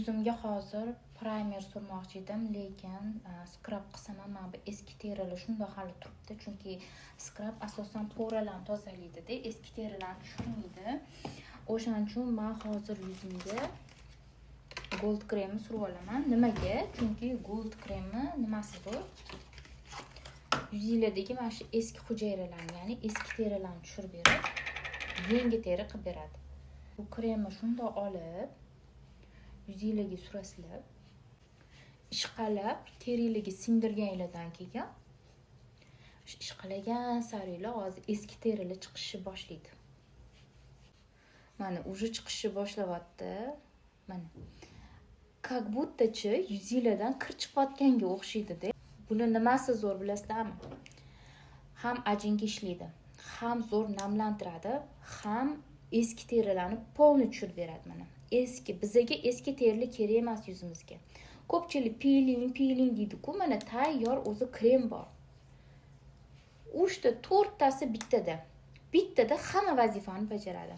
Yuzimga hozir primer surmoqchi edim, lekin skrab qilsam ham mana bu eski terilar shundoq hali turibdi, chunki skrab asosan poralarni tozalaydi-da, eski terilarni tushirmaydi. O'shaning uchun men hozir yuzimga gold kremni surib olaman. Nimaga? Chunki gold kremni nimasi zo'r? Yuzinglardagi mana shu eski hujayralarni, ya'ni eski terilarni tushirib berib, yangi teri qilib beradi. Bu kremni shundoq olib yuzinglarga surasizlar, ishqalab teringlarga singdirganinglardan keyin ishqalagan saringlar hozir eski terilar chiqishni boshlaydi. Mana уже chiqishni boshlayapti. Mana как будто-chi yuzinglardan kir chiqayotganga o'xshaydi-da. Buni nimasi zo'r bilasizlarmi? Ham ajinga ishlaydi, ham zo'r namlantiradi, ham eski terilarni polni tushirib beradi mana. Bizga eski terilar kerak emas yuzimizga. Ko'pchilik peeling deydi-ku, mana tayyor o'zi krem bor. 3 ta 4 tasi bittada hamma vazifani bajaradi.